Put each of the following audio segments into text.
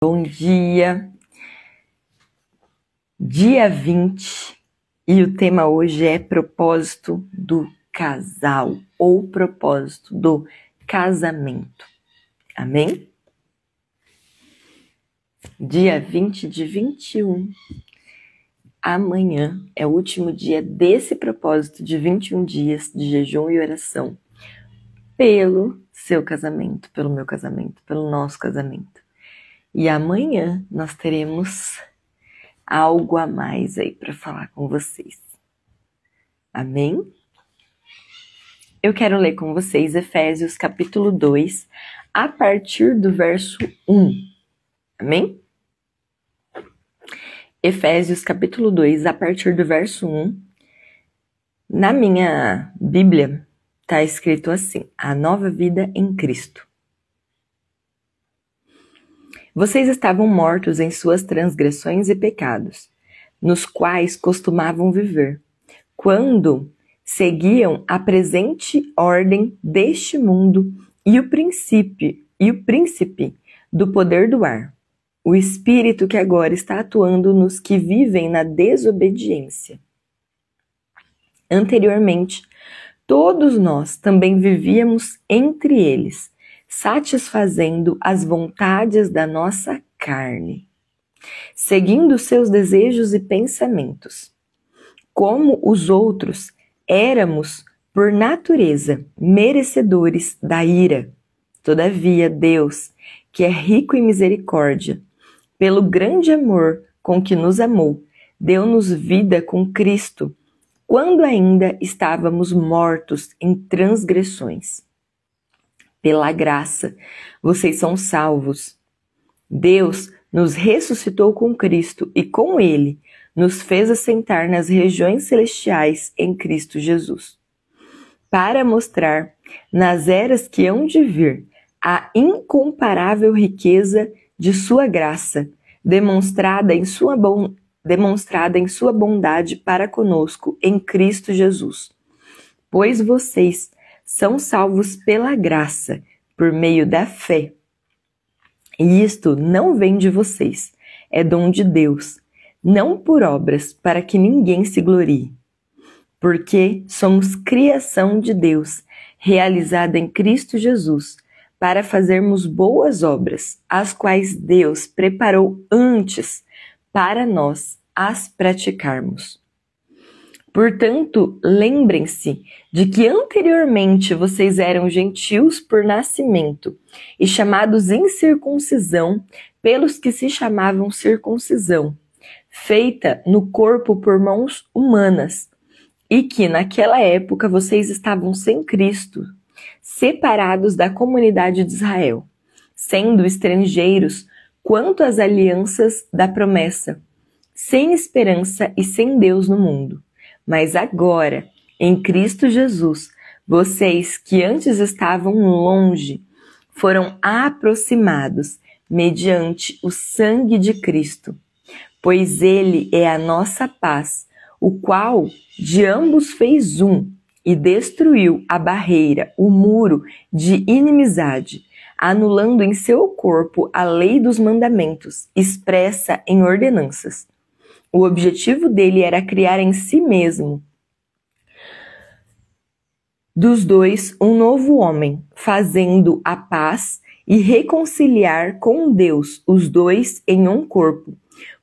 Bom dia, dia 20, e o tema hoje é propósito do casal, ou propósito do casamento, amém? Dia 20 de 21, amanhã é o último dia desse propósito de 21 dias de jejum e oração, pelo seu casamento, pelo meu casamento, pelo nosso casamento. E amanhã nós teremos algo a mais aí para falar com vocês. Amém? Eu quero ler com vocês Efésios capítulo 2, a partir do verso 1. Amém? Efésios capítulo 2, a partir do verso 1. Na minha Bíblia está escrito assim: a nova vida em Cristo. Vocês estavam mortos em suas transgressões e pecados, nos quais costumavam viver, quando seguiam a presente ordem deste mundo e o príncipe do poder do ar, o espírito que agora está atuando nos que vivem na desobediência. Anteriormente, todos nós também vivíamos entre eles, satisfazendo as vontades da nossa carne, seguindo seus desejos e pensamentos. Como os outros, éramos, por natureza, merecedores da ira. Todavia, Deus, que é rico em misericórdia, pelo grande amor com que nos amou, deu-nos vida com Cristo, quando ainda estávamos mortos em transgressões. Pela graça, vocês são salvos. Deus nos ressuscitou com Cristo e com Ele nos fez assentar nas regiões celestiais em Cristo Jesus, para mostrar, nas eras que hão de vir, a incomparável riqueza de sua graça, demonstrada em sua bondade para conosco em Cristo Jesus. Pois vocês são salvos pela graça, por meio da fé. E isto não vem de vocês, é dom de Deus, não por obras, para que ninguém se glorie. Porque somos criação de Deus, realizada em Cristo Jesus, para fazermos boas obras, as quais Deus preparou antes para nós as praticarmos. Portanto, lembrem-se de que anteriormente vocês eram gentios por nascimento e chamados incircuncisão pelos que se chamavam circuncisão, feita no corpo por mãos humanas, e que naquela época vocês estavam sem Cristo, separados da comunidade de Israel, sendo estrangeiros quanto às alianças da promessa, sem esperança e sem Deus no mundo. Mas agora, em Cristo Jesus, vocês que antes estavam longe, foram aproximados mediante o sangue de Cristo, pois Ele é a nossa paz, o qual de ambos fez um e destruiu a barreira, o muro de inimizade, anulando em seu corpo a lei dos mandamentos, expressa em ordenanças. O objetivo dele era criar em si mesmo, dos dois, um novo homem, fazendo a paz e reconciliar com Deus os dois em um corpo,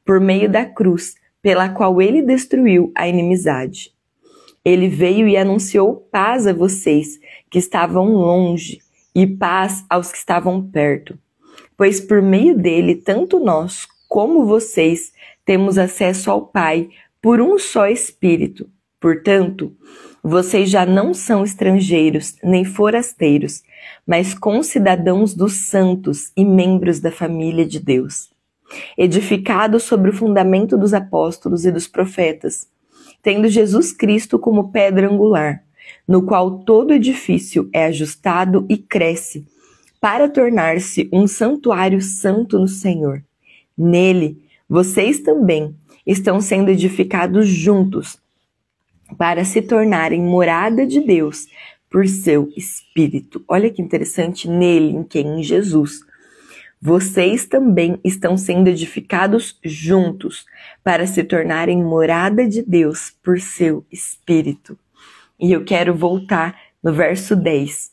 por meio da cruz, pela qual ele destruiu a inimizade. Ele veio e anunciou paz a vocês que estavam longe e paz aos que estavam perto, pois por meio dele, tanto nós como vocês temos acesso ao Pai por um só Espírito. Portanto, vocês já não são estrangeiros nem forasteiros, mas concidadãos dos santos e membros da família de Deus, edificados sobre o fundamento dos apóstolos e dos profetas, tendo Jesus Cristo como pedra angular, no qual todo edifício é ajustado e cresce, para tornar-se um santuário santo no Senhor. Nele, vocês também estão sendo edificados juntos para se tornarem morada de Deus por seu Espírito. Olha que interessante, nele, em quem? Em Jesus. vocês também estão sendo edificados juntos para se tornarem morada de Deus por seu Espírito. E eu quero voltar no verso 10.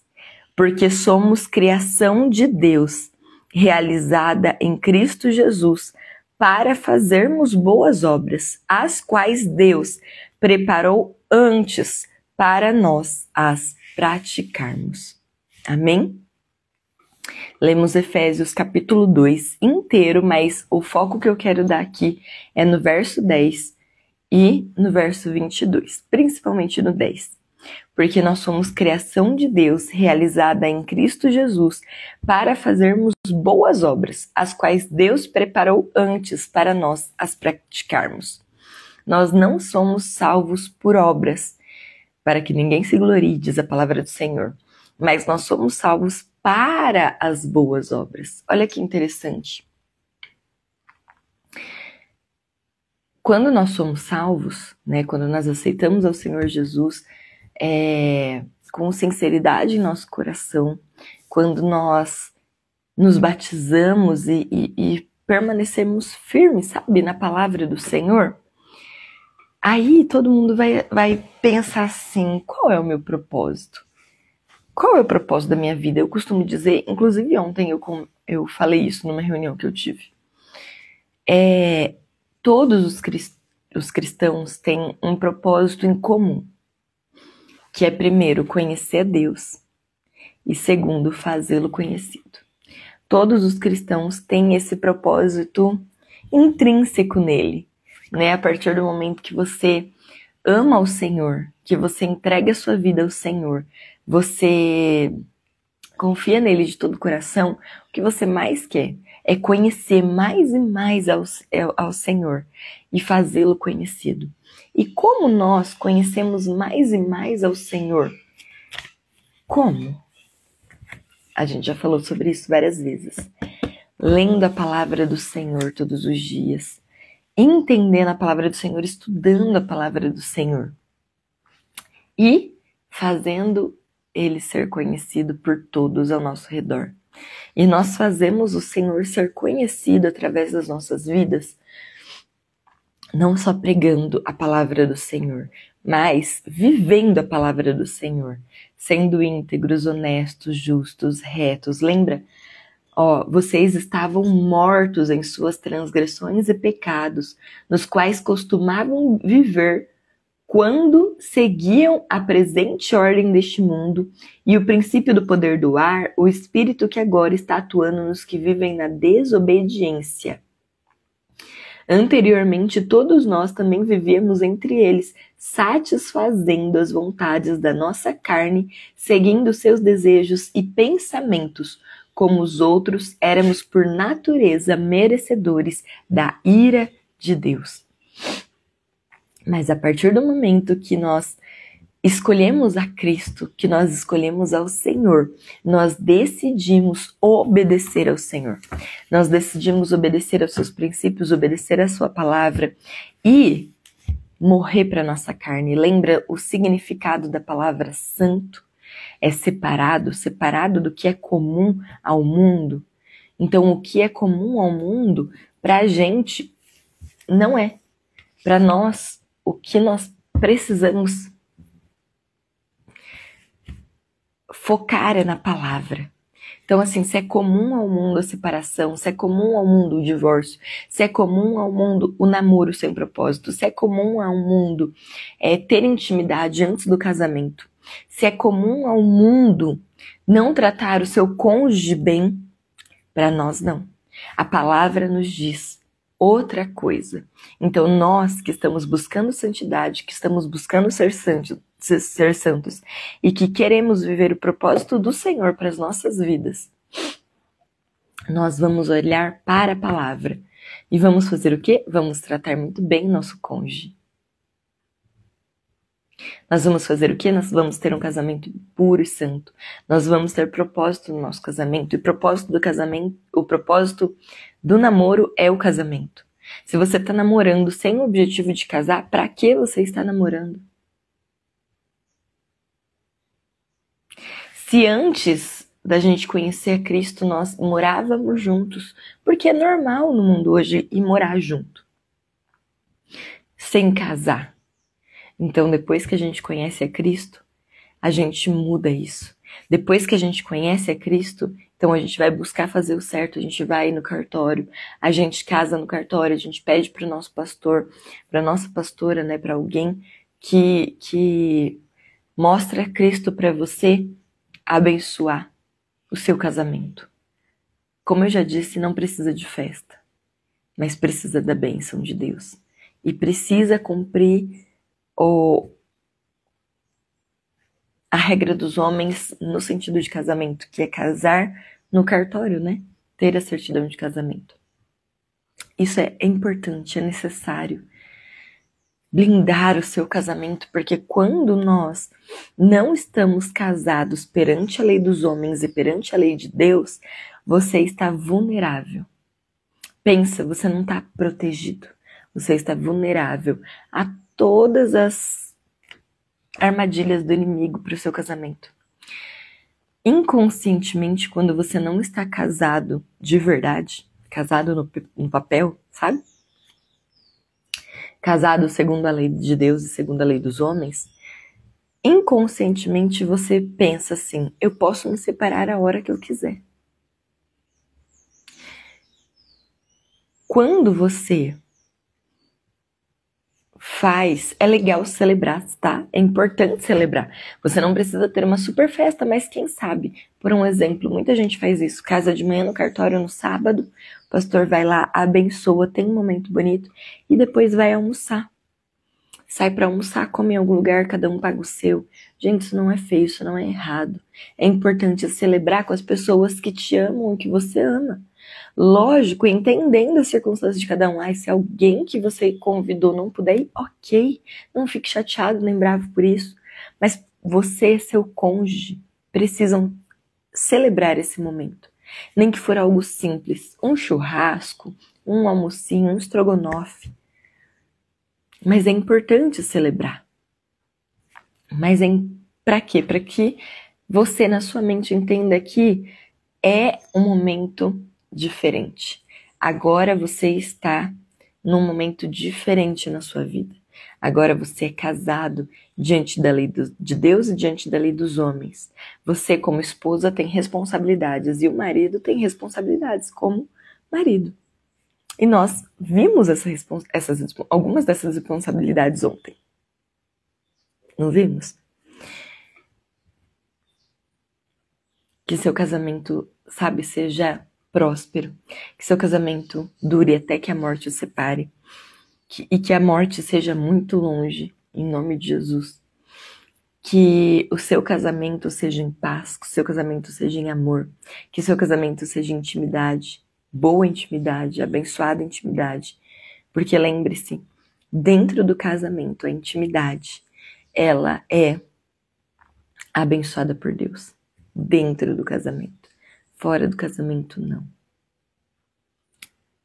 Porque somos criação de Deus, realizada em Cristo Jesus, para fazermos boas obras, as quais Deus preparou antes para nós as praticarmos. Amém? Lemos Efésios capítulo 2 inteiro, mas o foco que eu quero dar aqui é no verso 10 e no verso 22, principalmente no 10. Porque nós somos criação de Deus, realizada em Cristo Jesus, para fazermos boas obras, as quais Deus preparou antes para nós as praticarmos. Nós não somos salvos por obras, para que ninguém se glorie, diz a palavra do Senhor, mas nós somos salvos para as boas obras. Olha que interessante. Quando nós somos salvos, né, quando nós aceitamos ao Senhor Jesus, com sinceridade em nosso coração, quando nós nos batizamos e permanecemos firmes, sabe, na palavra do Senhor, aí todo mundo vai pensar assim, qual é o meu propósito? Qual é o propósito da minha vida? Eu costumo dizer, inclusive ontem eu falei isso numa reunião que eu tive. Todos os cristãos têm um propósito em comum, que é primeiro conhecer a Deus e segundo fazê-lo conhecido. Todos os cristãos têm esse propósito intrínseco nele, né? A partir do momento que você ama o Senhor, que você entrega a sua vida ao Senhor, você confia nele de todo o coração, o que você mais quer é conhecer mais e mais ao Senhor e fazê-lo conhecido. E como nós conhecemos mais e mais ao Senhor? Como? A gente já falou sobre isso várias vezes. Lendo a palavra do Senhor todos os dias, entendendo a palavra do Senhor, estudando a palavra do Senhor e fazendo ele ser conhecido por todos ao nosso redor. E nós fazemos o Senhor ser conhecido através das nossas vidas, não só pregando a palavra do Senhor, mas vivendo a palavra do Senhor, sendo íntegros, honestos, justos, retos. Lembra? Vocês estavam mortos em suas transgressões e pecados, nos quais costumavam viver quando seguiam a presente ordem deste mundo e o princípio do poder do ar, o espírito que agora está atuando nos que vivem na desobediência. Anteriormente, todos nós também vivíamos entre eles, satisfazendo as vontades da nossa carne, seguindo seus desejos e pensamentos. Como os outros, éramos por natureza merecedores da ira de Deus. Mas a partir do momento que nós escolhemos a Cristo, que nós escolhemos ao Senhor, nós decidimos obedecer ao Senhor. Nós decidimos obedecer aos seus princípios, obedecer à sua palavra e morrer para a nossa carne. Lembra o significado da palavra santo? É separado do que é comum ao mundo. Então, o que é comum ao mundo, para a gente, não é. Para nós, o que nós precisamos focar é na palavra. Então, assim, se é comum ao mundo a separação, se é comum ao mundo o divórcio, se é comum ao mundo o namoro sem propósito, se é comum ao mundo ter intimidade antes do casamento, se é comum ao mundo não tratar o seu cônjuge bem, para nós não. A palavra nos diz outra coisa. Então, nós que estamos buscando santidade, que estamos buscando ser santos e que queremos viver o propósito do Senhor para as nossas vidas, nós vamos olhar para a palavra e vamos fazer o quê? Vamos tratar muito bem nosso cônjuge. Nós vamos fazer o quê? Nós vamos ter um casamento puro e santo. Nós vamos ter propósito no nosso casamento. E o propósito do casamento, o propósito do namoro é o casamento. Se você está namorando sem o objetivo de casar, para que você está namorando? Se antes da gente conhecer a Cristo, nós morávamos juntos, porque é normal no mundo hoje ir morar junto, sem casar. Então, depois que a gente conhece a Cristo, a gente muda isso. Depois que a gente conhece a Cristo, então a gente vai buscar fazer o certo, a gente vai no cartório, a gente casa no cartório, a gente pede para o nosso pastor, para a nossa pastora, né, para alguém que mostra Cristo para você abençoar o seu casamento. Como eu já disse, não precisa de festa, mas precisa da bênção de Deus. E precisa cumprir a regra dos homens no sentido de casamento, que é casar no cartório, né? Ter a certidão de casamento. Isso é importante, é necessário. Blindar o seu casamento, porque quando nós não estamos casados perante a lei dos homens e perante a lei de Deus, você está vulnerável. Pensa, você não está protegido. Você está vulnerável a todas as armadilhas do inimigo para o seu casamento. Inconscientemente, quando você não está casado de verdade, casado no papel, sabe? Casado segundo a lei de Deus e segundo a lei dos homens, inconscientemente você pensa assim, eu posso me separar a hora que eu quiser. Quando você faz, é legal celebrar, tá? É importante celebrar. Você não precisa ter uma super festa, mas quem sabe, por um exemplo, muita gente faz isso, casa de manhã no cartório no sábado, o pastor vai lá, abençoa, tem um momento bonito e depois vai almoçar. Sai pra almoçar, come em algum lugar, cada um paga o seu. Gente, isso não é feio, isso não é errado. É importante celebrar com as pessoas que te amam e que você ama. Lógico, entendendo as circunstâncias de cada um. Se alguém que você convidou não puder ir, ok. Não fique chateado nem bravo por isso. Mas você e seu cônjuge precisam celebrar esse momento. Nem que for algo simples. Um churrasco, um almocinho, um estrogonofe. Mas é importante celebrar. Mas para quê? Para que você na sua mente entenda que é um momento diferente. Agora você está num momento diferente na sua vida. Agora você é casado diante da lei de Deus e diante da lei dos homens. Você, como esposa, tem responsabilidades e o marido tem responsabilidades como marido. E nós vimos algumas dessas responsabilidades ontem. Não vimos? Que seu casamento, seja próspero. Que seu casamento dure até que a morte o separe. E que a morte seja muito longe, em nome de Jesus. Que o seu casamento seja em paz, que o seu casamento seja em amor. Que o seu casamento seja em intimidade. Boa intimidade, abençoada intimidade. Porque lembre-se, dentro do casamento, a intimidade, ela é abençoada por Deus. Dentro do casamento. Fora do casamento, não.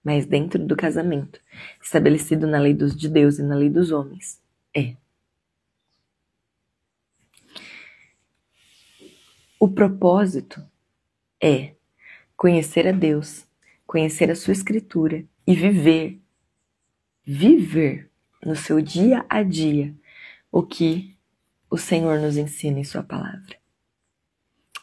Mas dentro do casamento, estabelecido na lei de Deus e na lei dos homens, é. O propósito é conhecer a Deus, conhecer a sua escritura e viver no seu dia a dia o que o Senhor nos ensina em sua palavra.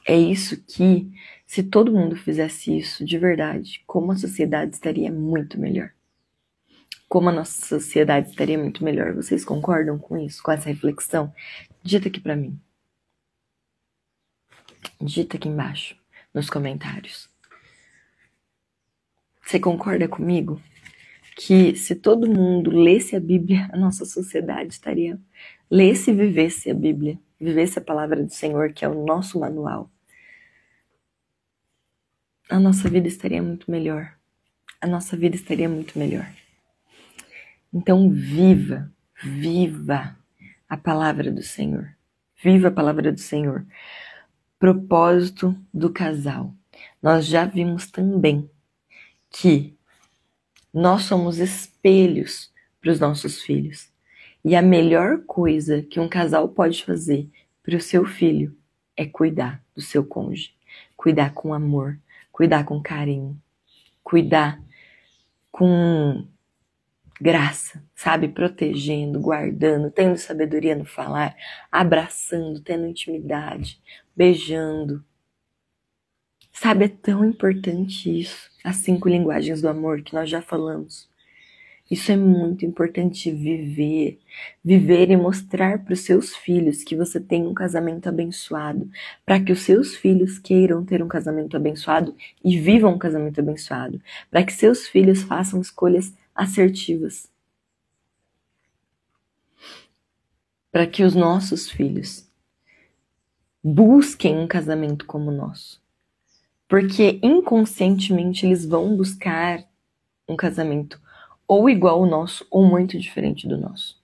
É isso que, se todo mundo fizesse isso de verdade, como a sociedade estaria muito melhor. Como a nossa sociedade estaria muito melhor. Vocês concordam com isso, com essa reflexão? Digita aqui pra mim. Digita aqui embaixo, nos comentários. Você concorda comigo que se todo mundo lesse a Bíblia, a nossa sociedade estaria... Lesse e vivesse a Bíblia, vivesse a palavra do Senhor, que é o nosso manual. A nossa vida estaria muito melhor. A nossa vida estaria muito melhor. Então viva a palavra do Senhor. Viva a palavra do Senhor. Propósito do casal. Nós já vimos também que nós somos espelhos para os nossos filhos. E a melhor coisa que um casal pode fazer para o seu filho é cuidar do seu cônjuge. cuidar com amor, cuidar com carinho, cuidar com graça, sabe? Protegendo, guardando, tendo sabedoria no falar, abraçando, tendo intimidade, beijando. Sabe, é tão importante isso. As 5 linguagens do amor que nós já falamos. Isso é muito importante viver e mostrar para os seus filhos que você tem um casamento abençoado, para que os seus filhos queiram ter um casamento abençoado e vivam um casamento abençoado, para que seus filhos façam escolhas assertivas, para que os nossos filhos busquem um casamento como o nosso, porque inconscientemente eles vão buscar um casamento ou igual ao nosso, ou muito diferente do nosso.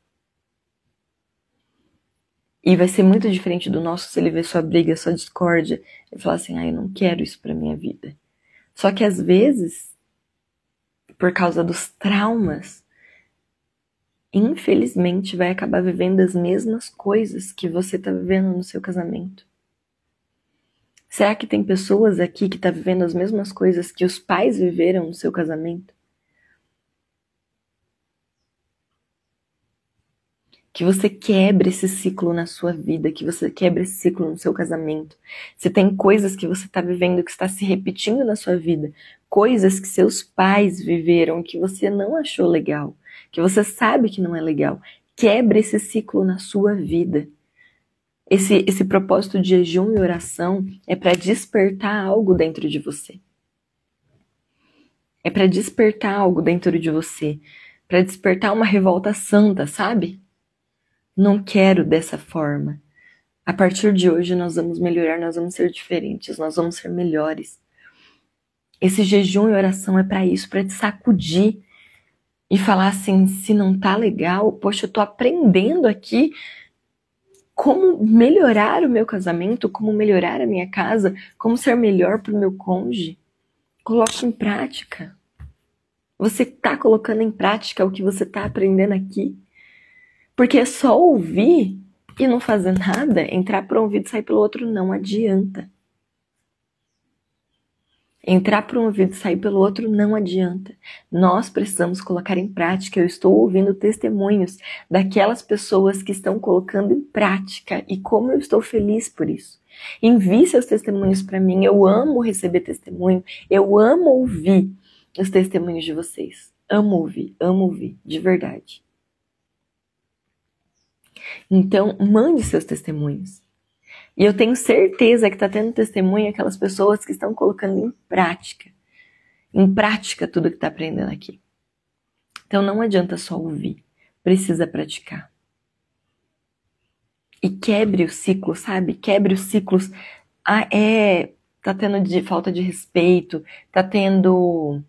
E vai ser muito diferente do nosso se ele ver sua briga, sua discórdia, e falar assim, eu não quero isso pra minha vida. Só que às vezes, por causa dos traumas, infelizmente vai acabar vivendo as mesmas coisas que você tá vivendo no seu casamento. Será que tem pessoas aqui que tá vivendo as mesmas coisas que os pais viveram no seu casamento? Que você quebre esse ciclo na sua vida, que você quebre esse ciclo no seu casamento. Se tem coisas que você está vivendo que está se repetindo na sua vida, coisas que seus pais viveram que você não achou legal, que você sabe que não é legal, quebre esse ciclo na sua vida. Esse propósito de jejum e oração é para despertar algo dentro de você. É para despertar algo dentro de você, para despertar uma revolta santa, sabe? Não quero dessa forma. A partir de hoje nós vamos melhorar, nós vamos ser diferentes, nós vamos ser melhores. Esse jejum e oração é para isso, para te sacudir e falar assim, se não tá legal, poxa, eu tô aprendendo aqui como melhorar o meu casamento, como melhorar a minha casa, como ser melhor pro meu cônjuge. Coloque em prática. Você tá colocando em prática o que você tá aprendendo aqui? Porque é só ouvir e não fazer nada, entrar por um ouvido e sair pelo outro, não adianta. Entrar por um ouvido e sair pelo outro não adianta. Nós precisamos colocar em prática. Eu estou ouvindo testemunhos daquelas pessoas que estão colocando em prática e como eu estou feliz por isso. Envie seus testemunhos para mim. Eu amo receber testemunho. Eu amo ouvir os testemunhos de vocês. Amo ouvir, de verdade. Então, mande seus testemunhos. E eu tenho certeza que está tendo testemunho aquelas pessoas que estão colocando em prática tudo que está aprendendo aqui. Então não adianta só ouvir, precisa praticar. E quebre o ciclo, sabe? Quebre os ciclos. Tá tendo falta de respeito, tá tendo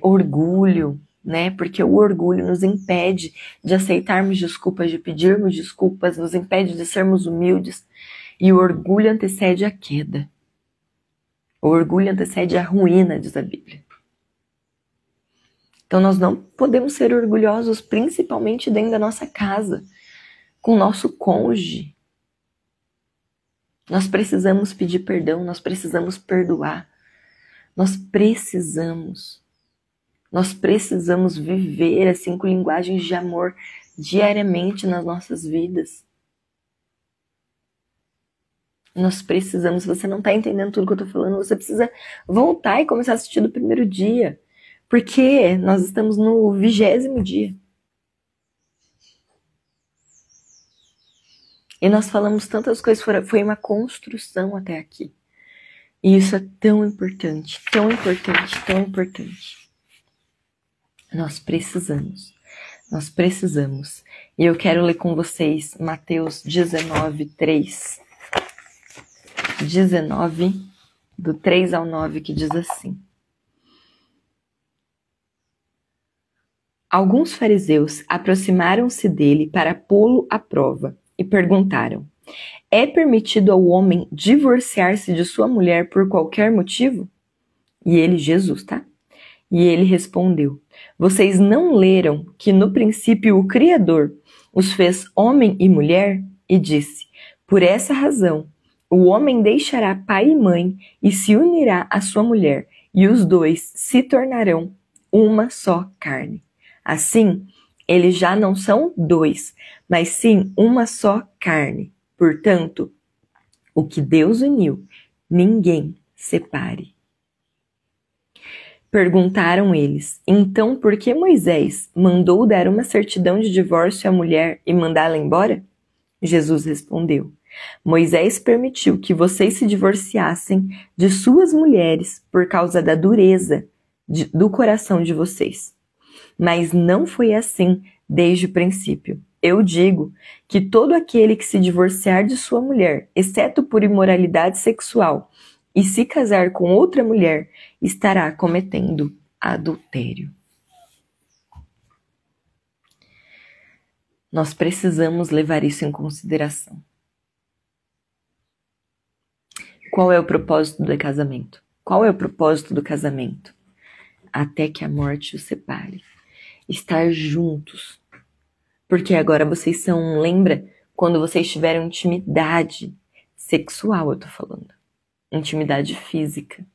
orgulho, né? Porque o orgulho nos impede de aceitarmos desculpas, de pedirmos desculpas, nos impede de sermos humildes. E o orgulho antecede a queda. O orgulho antecede a ruína, diz a Bíblia. Então nós não podemos ser orgulhosos, principalmente dentro da nossa casa, com o nosso cônjuge. Nós precisamos pedir perdão, nós precisamos perdoar. Nós precisamos viver as 5 linguagens de amor diariamente nas nossas vidas. Nós precisamos, se você não está entendendo tudo que eu estou falando, você precisa voltar e começar a assistir do primeiro dia. Porque nós estamos no 20º dia. E nós falamos tantas coisas, foi uma construção até aqui. E isso é tão importante, tão importante, tão importante. Nós precisamos. E eu quero ler com vocês Mateus 19:3. 19, do 3 ao 9, que diz assim. Alguns fariseus aproximaram-se dele para pô-lo à prova e perguntaram: é permitido ao homem divorciar-se de sua mulher por qualquer motivo? E ele, Jesus, tá? E ele respondeu: vocês não leram que no princípio o Criador os fez homem e mulher? E disse: por essa razão O homem deixará pai e mãe e se unirá à sua mulher, e os dois se tornarão uma só carne. Assim, eles já não são dois, mas sim uma só carne. Portanto, o que Deus uniu, ninguém separe. Perguntaram eles: então por que Moisés mandou dar uma certidão de divórcio à mulher e mandá-la embora? Jesus respondeu: Moisés permitiu que vocês se divorciassem de suas mulheres por causa da dureza do coração de vocês. Mas não foi assim desde o princípio. Eu digo que todo aquele que se divorciar de sua mulher, exceto por imoralidade sexual, e se casar com outra mulher, estará cometendo adultério. Nós precisamos levar isso em consideração. Qual é o propósito do casamento? Qual é o propósito do casamento? Até que a morte os separe. Estar juntos. Porque agora vocês são, lembra? Quando vocês tiveram intimidade sexual, eu tô falando. Intimidade física.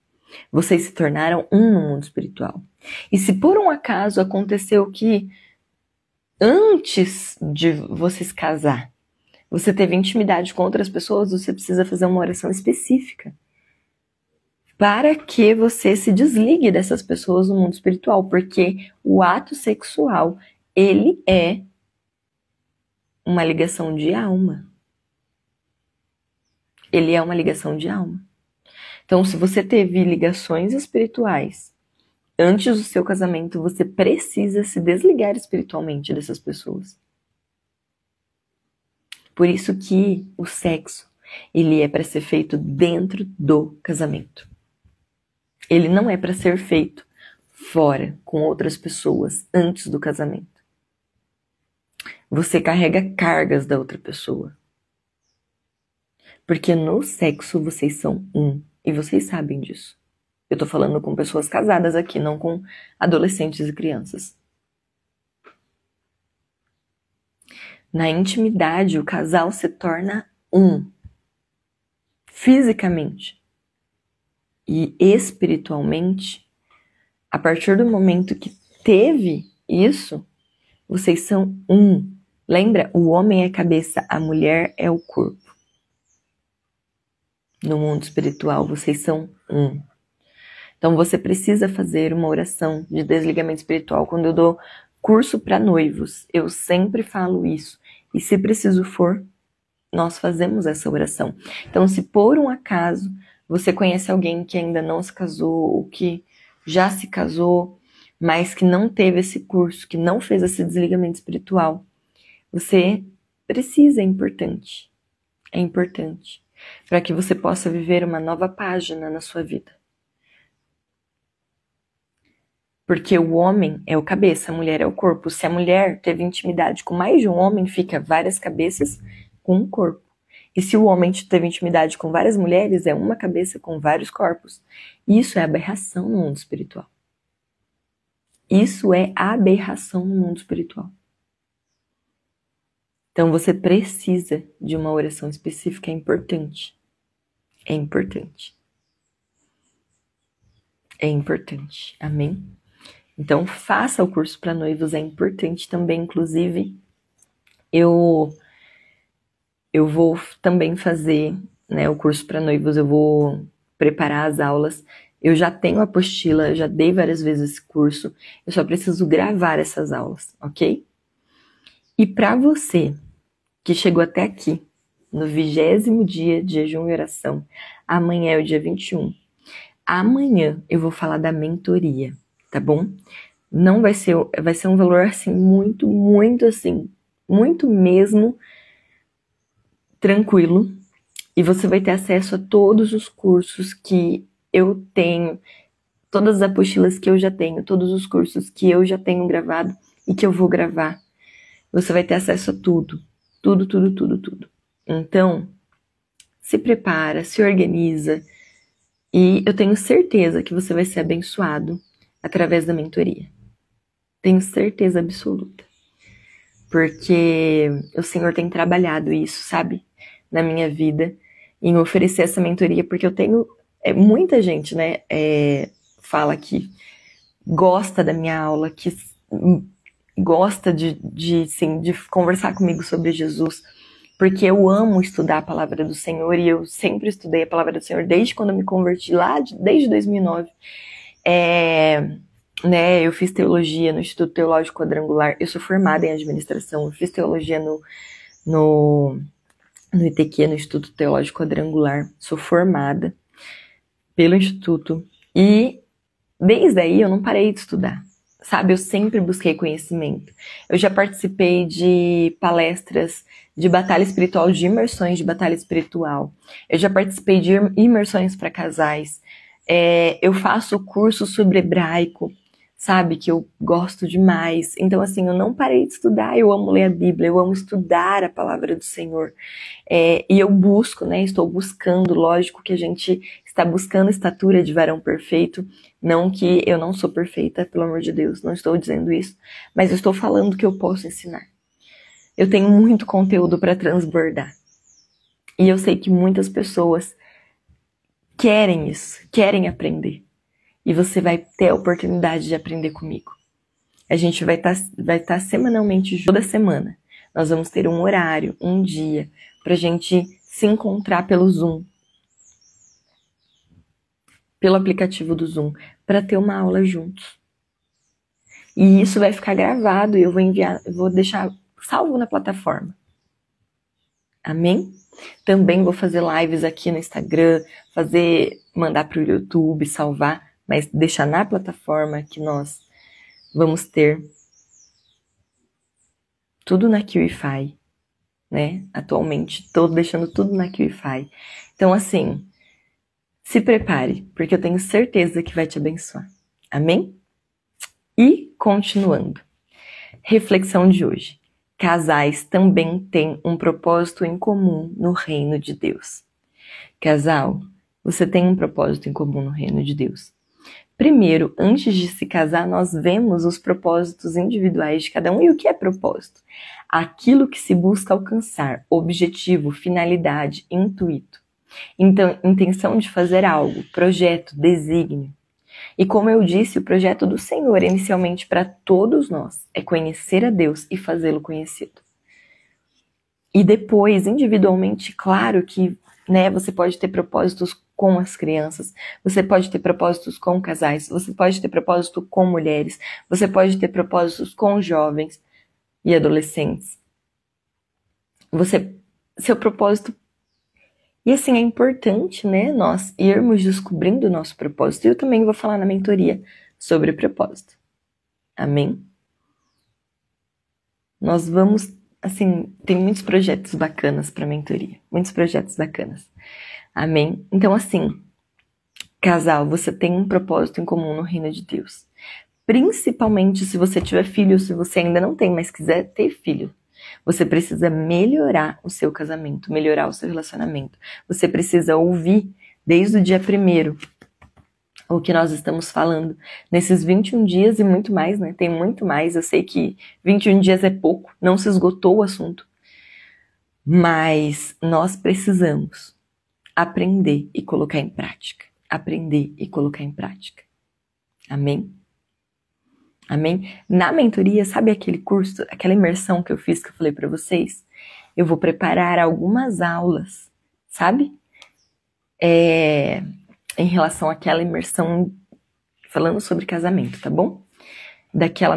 Vocês se tornaram um no mundo espiritual. E se por um acaso aconteceu que antes de você se casar, você teve intimidade com outras pessoas, você precisa fazer uma oração específica para que você se desligue dessas pessoas no mundo espiritual, porque o ato sexual, ele é uma ligação de alma. Ele é uma ligação de alma. Então, se você teve ligações espirituais antes do seu casamento, você precisa se desligar espiritualmente dessas pessoas. Por isso que o sexo, ele é para ser feito dentro do casamento. Ele não é para ser feito fora, com outras pessoas, antes do casamento. Você carrega cargas da outra pessoa. Porque no sexo vocês são um, e vocês sabem disso. Eu tô falando com pessoas casadas aqui, não com adolescentes e crianças. Na intimidade, o casal se torna um. Fisicamente. E espiritualmente, a partir do momento que teve isso, vocês são um. Lembra? O homem é a cabeça, a mulher é o corpo. No mundo espiritual, vocês são um. Então, você precisa fazer uma oração de desligamento espiritual. Quando eu dou curso para noivos, eu sempre falo isso. E se preciso for, nós fazemos essa oração. Então, se por um acaso você conhece alguém que ainda não se casou, ou que já se casou, mas que não teve esse curso, que não fez esse desligamento espiritual, você precisa, é importante. É importante. Para que você possa viver uma nova página na sua vida. Porque o homem é o cabeça, a mulher é o corpo. Se a mulher teve intimidade com mais de um homem, fica várias cabeças com um corpo. E se o homem teve intimidade com várias mulheres, é uma cabeça com vários corpos. Isso é aberração no mundo espiritual. Isso é aberração no mundo espiritual. Então você precisa de uma oração específica, é importante. É importante. É importante. Amém? Então, faça o curso para noivos, é importante também. Inclusive, eu vou também fazer, né, o curso para noivos, eu vou preparar as aulas. Eu já tenho a apostila, eu já dei várias vezes esse curso, eu só preciso gravar essas aulas, ok? E para você que chegou até aqui, no 20º dia de jejum e oração, amanhã é o dia 21. Amanhã eu vou falar da mentoria. Tá bom? Não vai ser um valor assim, muito assim, muito mesmo tranquilo. E você vai ter acesso a todos os cursos que eu tenho, todas as apostilas que eu já tenho, todos os cursos que eu já tenho gravado e que eu vou gravar. Você vai ter acesso a tudo. Tudo. Então, se prepara, se organiza. E eu tenho certeza que você vai ser abençoado através da mentoria. Tenho certeza absoluta. Porque o Senhor tem trabalhado isso, sabe? Na minha vida. em oferecer essa mentoria, porque eu tenho muita gente, né, fala que gosta da minha aula, que gosta de conversar comigo sobre Jesus, porque eu amo estudar a palavra do Senhor, e eu sempre estudei a palavra do Senhor desde quando eu me converti, desde 2009. Né, eu fiz teologia no Instituto Teológico Quadrangular, eu sou formada em administração, eu fiz teologia no ITQ, no Instituto Teológico Quadrangular, sou formada pelo Instituto, e desde aí eu não parei de estudar, sabe? Eu sempre busquei conhecimento. Eu já participei de palestras de batalha espiritual, de imersões de batalha espiritual. Eu já participei de imersões para casais. Eu faço curso sobre hebraico, sabe? Que eu gosto demais. Então, assim, eu não parei de estudar. Eu amo ler a Bíblia, eu amo estudar a palavra do Senhor. E eu busco, né? Estou buscando, lógico que a gente está buscando estatura de varão perfeito. Não que eu não sou perfeita, pelo amor de Deus, não estou dizendo isso. Mas eu estou falando que eu posso ensinar. Eu tenho muito conteúdo para transbordar. E eu sei que muitas pessoas querem isso, querem aprender. E você vai ter a oportunidade de aprender comigo. A gente vai estar semanalmente, toda semana. Nós vamos ter um horário, um dia, pra gente se encontrar pelo Zoom. Pelo aplicativo do Zoom, para ter uma aula juntos. E isso vai ficar gravado e eu vou deixar salvo na plataforma. Amém? Também vou fazer lives aqui no Instagram, mandar para o YouTube, salvar, mas deixar na plataforma que nós vamos ter tudo na QIFI, né? Atualmente, estou deixando tudo na QIFI. Então, assim, se prepare, porque eu tenho certeza que vai te abençoar. Amém? E, continuando. Reflexão de hoje. Casais também têm um propósito em comum no reino de Deus. Casal, você tem um propósito em comum no reino de Deus. Primeiro, antes de se casar, nós vemos os propósitos individuais de cada um. E o que é propósito? Aquilo que se busca alcançar, objetivo, finalidade, intuito. Então, intenção de fazer algo, projeto, desígnio. E como eu disse, o projeto do Senhor, inicialmente para todos nós, é conhecer a Deus e fazê-lo conhecido. E depois, individualmente, claro que, né, você pode ter propósitos com as crianças, você pode ter propósitos com casais, você pode ter propósito com mulheres, você pode ter propósitos com jovens e adolescentes. Seu propósito. E assim, é importante, né, nós irmos descobrindo o nosso propósito. E eu também vou falar na mentoria sobre propósito. Amém? Nós vamos, assim, tem muitos projetos bacanas para mentoria. Muitos projetos bacanas. Amém? Então, assim, casal, você tem um propósito em comum no reino de Deus. Principalmente se você tiver filho, se você ainda não tem, mas quiser ter filho. Você precisa melhorar o seu casamento, melhorar o seu relacionamento. Você precisa ouvir desde o dia 1º o que nós estamos falando nesses 21 dias e muito mais, né? Tem muito mais. Eu sei que 21 dias é pouco, não se esgotou o assunto. Mas nós precisamos aprender e colocar em prática. Aprender e colocar em prática. Amém? Amém? Na mentoria, sabe aquele curso, aquela imersão que eu fiz, que eu falei para vocês? Eu vou preparar algumas aulas, sabe? Em relação àquela imersão, falando sobre casamento, tá bom? Daquela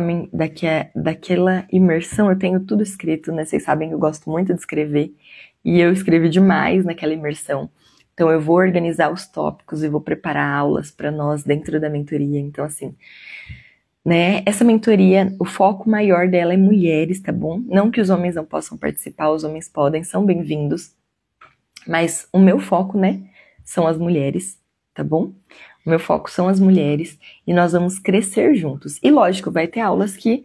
imersão eu tenho tudo escrito, né? Vocês sabem que eu gosto muito de escrever. E eu escrevi demais naquela imersão. Então eu vou organizar os tópicos e vou preparar aulas para nós dentro da mentoria. Então, assim, né? Essa mentoria, o foco maior dela é mulheres, tá bom? Não que os homens não possam participar, os homens podem, são bem-vindos. Mas o meu foco, né, são as mulheres, tá bom? O meu foco são as mulheres e nós vamos crescer juntos. E lógico, vai ter aulas que,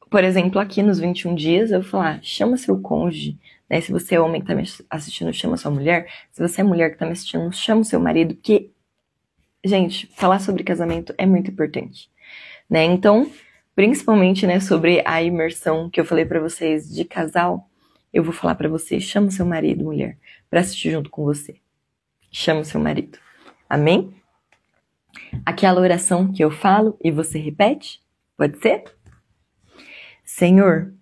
por exemplo, aqui nos 21 dias, eu vou falar, chama seu cônjuge, né? Se você é homem que tá me assistindo, chama sua mulher. Se você é mulher que tá me assistindo, chama o seu marido, porque, gente, falar sobre casamento é muito importante. Né? Então, principalmente, né, sobre a imersão que eu falei para vocês de casal, eu vou falar para você, chama o seu marido, mulher, para assistir junto com você. Chama o seu marido. Amém? Aquela oração que eu falo e você repete? Pode ser? Senhor,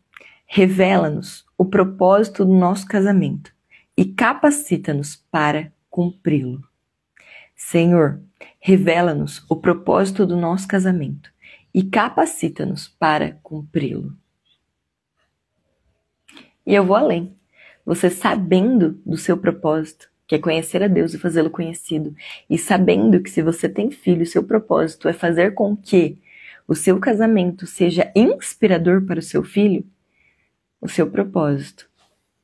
revela-nos o propósito do nosso casamento e capacita-nos para cumpri-lo. Senhor, revela-nos o propósito do nosso casamento e capacita-nos para cumpri-lo. E eu vou além. Você sabendo do seu propósito, que é conhecer a Deus e fazê-lo conhecido, e sabendo que se você tem filho, seu propósito é fazer com que o seu casamento seja inspirador para o seu filho, o seu propósito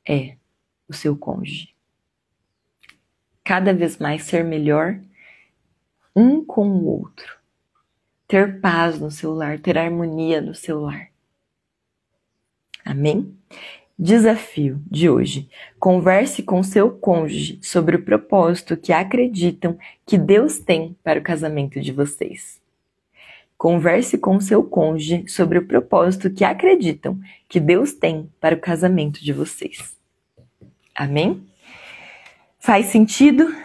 é o seu cônjuge. Cada vez mais ser melhor um com o outro. Ter paz no seu lar, ter harmonia no seu lar. Amém? Desafio de hoje. Converse com seu cônjuge sobre o propósito que acreditam que Deus tem para o casamento de vocês. Converse com seu cônjuge sobre o propósito que acreditam que Deus tem para o casamento de vocês. Amém? Faz sentido?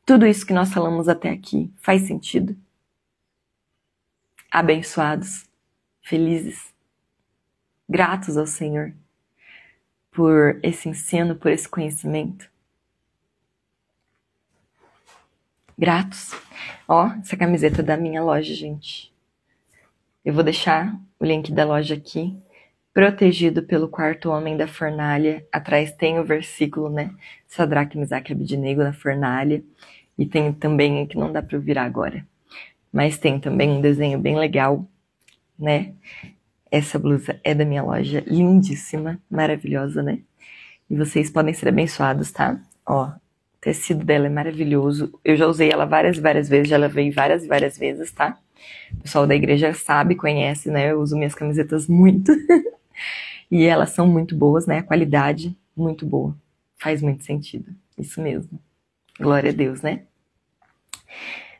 Tudo isso que nós falamos até aqui faz sentido? Abençoados, felizes, gratos ao Senhor por esse ensino, por esse conhecimento. Gratos. Ó, essa camiseta da minha loja, gente. Eu vou deixar o link da loja aqui. Protegido pelo quarto homem da fornalha. Atrás tem o versículo, né? Sadraque, Mesaque e Abednego na fornalha. E tem também, que não dá para eu virar agora, mas tem também um desenho bem legal, né? Essa blusa é da minha loja, lindíssima, maravilhosa, né? E vocês podem ser abençoados, tá? Ó, o tecido dela é maravilhoso. Eu já usei ela várias vezes, já lavei várias vezes, tá? O pessoal da igreja sabe, conhece, né? Eu uso minhas camisetas muito. E elas são muito boas, né? A qualidade, muito boa. Faz muito sentido. Isso mesmo. Glória a Deus, né?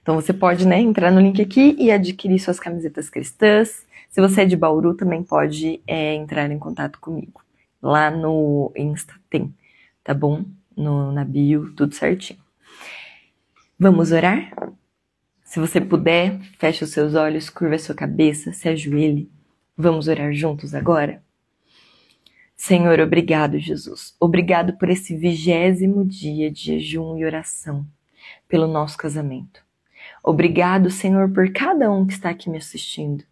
Então você pode, né, entrar no link aqui e adquirir suas camisetas cristãs. Se você é de Bauru, também pode entrar em contato comigo. Lá no Insta tem, tá bom? Na bio, tudo certinho. Vamos orar? Se você puder, feche os seus olhos, curva a sua cabeça, se ajoelhe. Vamos orar juntos agora? Senhor, obrigado, Jesus. Obrigado por esse 20º dia de jejum e oração pelo nosso casamento. Obrigado, Senhor, por cada um que está aqui me assistindo.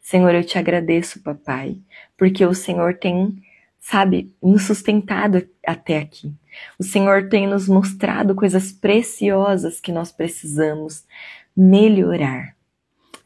Senhor, eu te agradeço, papai, porque o Senhor tem, sabe, nos sustentado até aqui. O Senhor tem nos mostrado coisas preciosas que nós precisamos melhorar.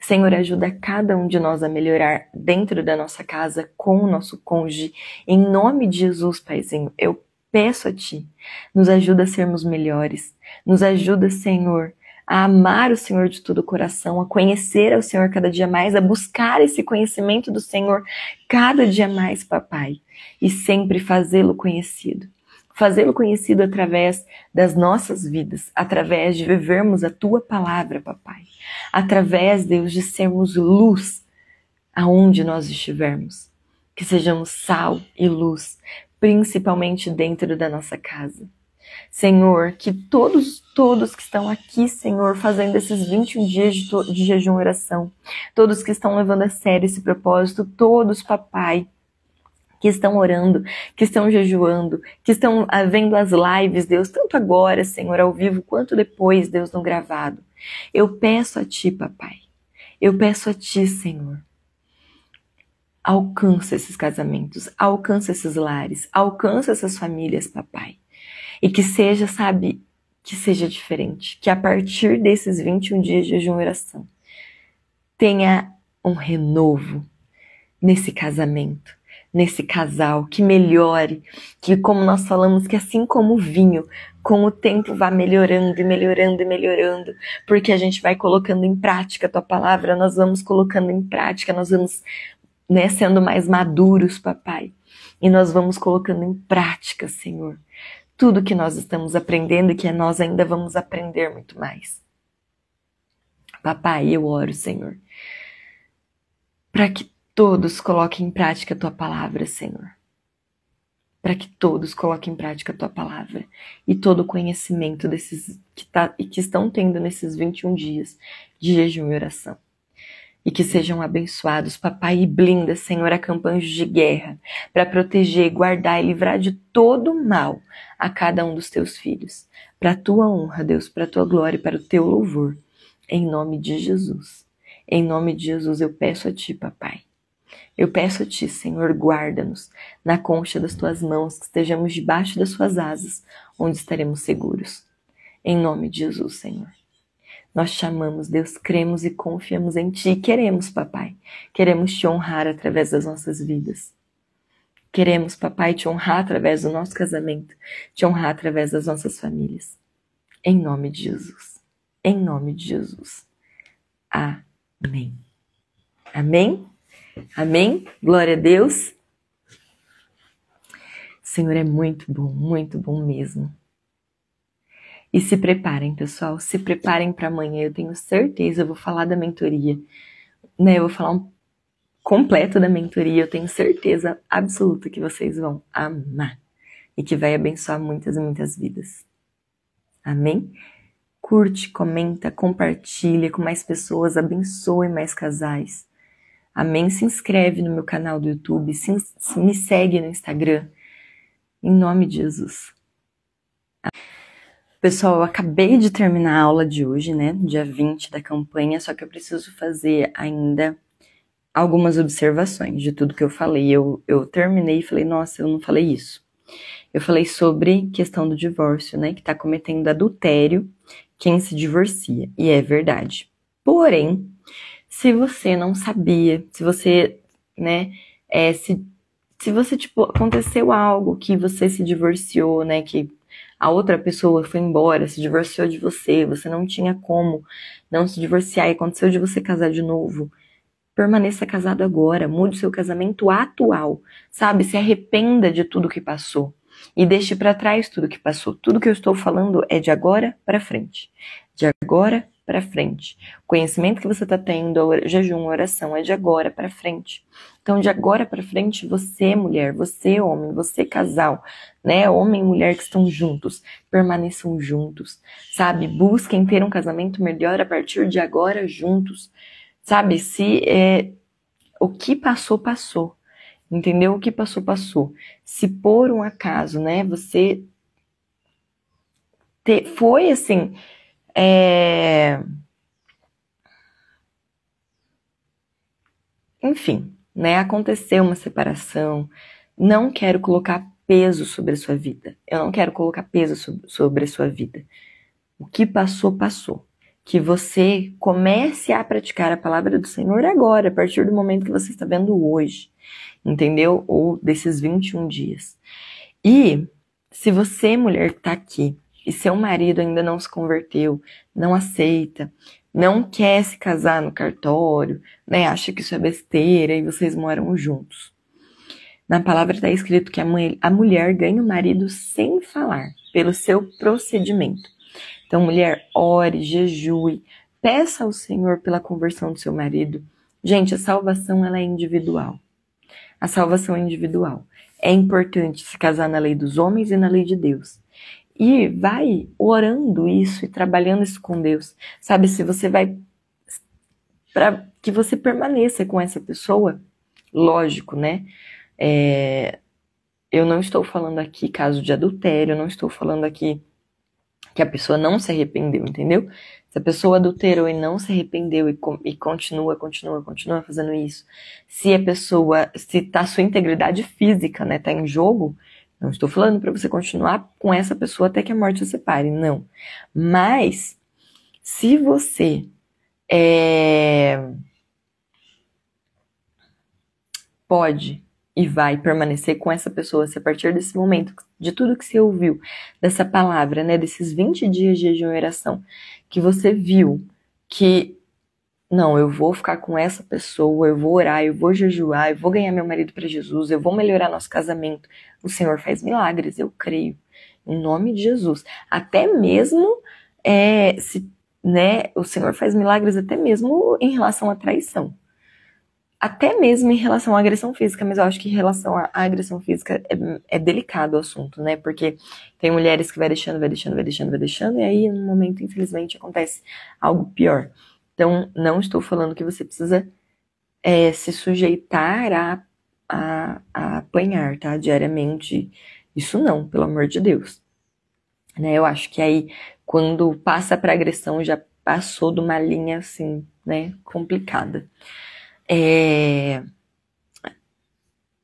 Senhor, ajuda cada um de nós a melhorar dentro da nossa casa, com o nosso cônjuge. Em nome de Jesus, Paizinho, eu peço a Ti, nos ajuda a sermos melhores. Nos ajuda, Senhor, a amar o Senhor de todo o coração, a conhecer ao Senhor cada dia mais, a buscar esse conhecimento do Senhor cada dia mais, papai, e sempre fazê-lo conhecido. Fazê-lo conhecido através das nossas vidas, através de vivermos a Tua palavra, papai. Através, Deus, de sermos luz aonde nós estivermos. Que sejamos sal e luz, principalmente dentro da nossa casa. Senhor, que todos que estão aqui, Senhor, fazendo esses 21 dias de jejum e oração, todos que estão levando a sério esse propósito, todos, papai, que estão orando, que estão jejuando, que estão vendo as lives, Deus, tanto agora, Senhor, ao vivo, quanto depois, Deus, no gravado. Eu peço a Ti, papai, eu peço a Ti, Senhor, alcança esses casamentos, alcança esses lares, alcança essas famílias, papai. E que seja, sabe, que seja diferente. Que a partir desses 21 dias de jejum e oração, tenha um renovo nesse casamento, nesse casal, que melhore, que como nós falamos, que assim como o vinho, com o tempo vá melhorando e melhorando e melhorando, porque a gente vai colocando em prática a Tua palavra, nós vamos colocando em prática, nós vamos, né, sendo mais maduros, papai, e nós vamos colocando em prática, Senhor, tudo que nós estamos aprendendo e que nós ainda vamos aprender muito mais. Papai, eu oro, Senhor, para que todos coloquem em prática a Tua palavra, Senhor. para que todos coloquem em prática a tua palavra e todo o conhecimento desses que estão tendo nesses 21 dias de jejum e oração. E que sejam abençoados, papai, e blinda, Senhor, acampa anjos de guerra para proteger, guardar e livrar de todo mal a cada um dos teus filhos. Para a tua honra, Deus, para a tua glória e para o teu louvor. Em nome de Jesus. Em nome de Jesus eu peço a ti, papai. Eu peço a ti, Senhor, guarda-nos na concha das tuas mãos, que estejamos debaixo das suas asas, onde estaremos seguros. Em nome de Jesus, Senhor. Nós te amamos, Deus, cremos e confiamos em ti. Queremos, papai, queremos te honrar através das nossas vidas. Queremos, papai, te honrar através do nosso casamento, te honrar através das nossas famílias. Em nome de Jesus. Em nome de Jesus. Amém. Amém? Amém? Glória a Deus. O Senhor é muito bom mesmo. E se preparem, pessoal, se preparem para amanhã. Eu tenho certeza, eu vou falar da mentoria, né? Eu vou falar completo da mentoria. Eu tenho certeza absoluta que vocês vão amar e que vai abençoar muitas e muitas vidas. Amém? Curte, comenta, compartilha com mais pessoas, abençoe mais casais. Amém? Se inscreve no meu canal do YouTube, me segue no Instagram. Em nome de Jesus. Pessoal, eu acabei de terminar a aula de hoje, né? Dia 20 da campanha, só que eu preciso fazer ainda algumas observações de tudo que eu falei. Eu terminei e falei, nossa, eu não falei isso. Eu falei sobre questão do divórcio, né? Que tá cometendo adultério quem se divorcia. E é verdade. Porém, se você não sabia, se você, né, se você, tipo, aconteceu algo que você se divorciou, né, que a outra pessoa foi embora, se divorciou de você, você não tinha como não se divorciar e aconteceu de você casar de novo, permaneça casado agora, mude seu casamento atual, sabe, se arrependa de tudo que passou e deixe para trás tudo que passou. Tudo que eu estou falando é de agora para frente, de agora para frente. O conhecimento que você está tendo, jejum, oração, é de agora para frente. Então, de agora para frente, você, mulher, você, homem, você, casal, né, homem e mulher que estão juntos, permaneçam juntos, sabe? Busquem ter um casamento melhor a partir de agora juntos, sabe? O que passou, passou. Entendeu? O que passou, passou. Se por um acaso, né, você foi assim, enfim, né, aconteceu uma separação, não quero colocar peso sobre a sua vida. Eu não quero colocar peso sobre a sua vida. O que passou, passou. Que você comece a praticar a palavra do Senhor agora, a partir do momento que você está vendo hoje. Entendeu? Ou desses 21 dias. E se você, mulher, está aqui e seu marido ainda não se converteu, não aceita, não quer se casar no cartório, né, acha que isso é besteira e vocês moram juntos. Na palavra está escrito que a mulher ganha o marido sem falar, pelo seu procedimento. Então, mulher, ore, jejue, peça ao Senhor pela conversão do seu marido. Gente, a salvação ela é individual. A salvação é individual. É importante se casar na lei dos homens e na lei de Deus. E vai orando isso e trabalhando isso com Deus. Sabe, se você vai... para que você permaneça com essa pessoa, lógico, né? Eu não estou falando aqui caso de adultério, eu não estou falando aqui que a pessoa não se arrependeu, entendeu? Se a pessoa adulterou e não se arrependeu e continua fazendo isso, se a sua integridade física, né, tá em jogo, não estou falando para você continuar com essa pessoa até que a morte os separe, não. Mas, se você pode e vai permanecer com essa pessoa, se a partir desse momento, de tudo que você ouviu, dessa palavra, né, desses 20 dias de jejum e oração, que você viu que, não, eu vou ficar com essa pessoa, eu vou orar, eu vou jejuar, eu vou ganhar meu marido para Jesus, eu vou melhorar nosso casamento. O Senhor faz milagres, eu creio, em nome de Jesus. Até mesmo, o Senhor faz milagres até mesmo em relação à traição. Até mesmo em relação à agressão física, mas eu acho que em relação à agressão física é delicado o assunto, né? Porque tem mulheres que vai deixando, e aí, no momento, infelizmente, acontece algo pior. Então, não estou falando que você precisa se sujeitar a apanhar, tá? Diariamente. Isso não, pelo amor de Deus. Né? Eu acho que aí, quando passa pra agressão, já passou de uma linha, assim, né? Complicada.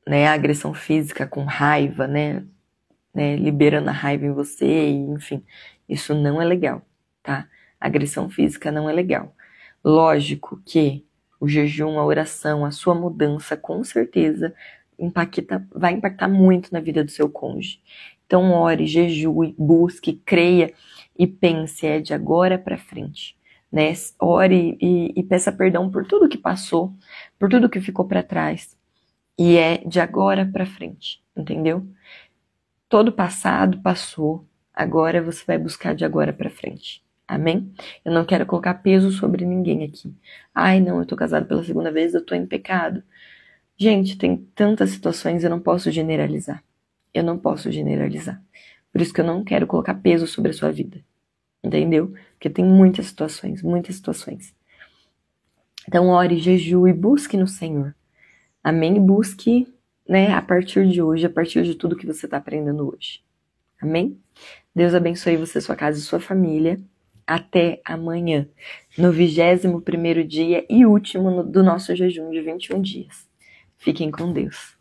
Né, a agressão física com raiva, né, liberando a raiva em você, e, enfim, isso não é legal, tá? A agressão física não é legal. Lógico que o jejum, a oração, a sua mudança, com certeza, vai impactar muito na vida do seu cônjuge. Então, ore, jejue, busque, creia e pense, é de agora para frente. Né? Ore e peça perdão por tudo que passou, por tudo que ficou para trás. E é de agora pra frente, entendeu? Todo passado passou, agora você vai buscar de agora pra frente. Amém? Eu não quero colocar peso sobre ninguém aqui. Ai, não, eu tô casado pela segunda vez, eu tô em pecado. Gente, tem tantas situações, eu não posso generalizar. Eu não posso generalizar. Por isso que eu não quero colocar peso sobre a sua vida. Entendeu? Porque tem muitas situações, muitas situações. Então, ore, jejue e busque no Senhor. Amém? Busque, né, a partir de hoje, a partir de tudo que você está aprendendo hoje. Amém? Deus abençoe você, sua casa e sua família. Até amanhã, no 21º dia e último do nosso jejum de 21 dias. Fiquem com Deus.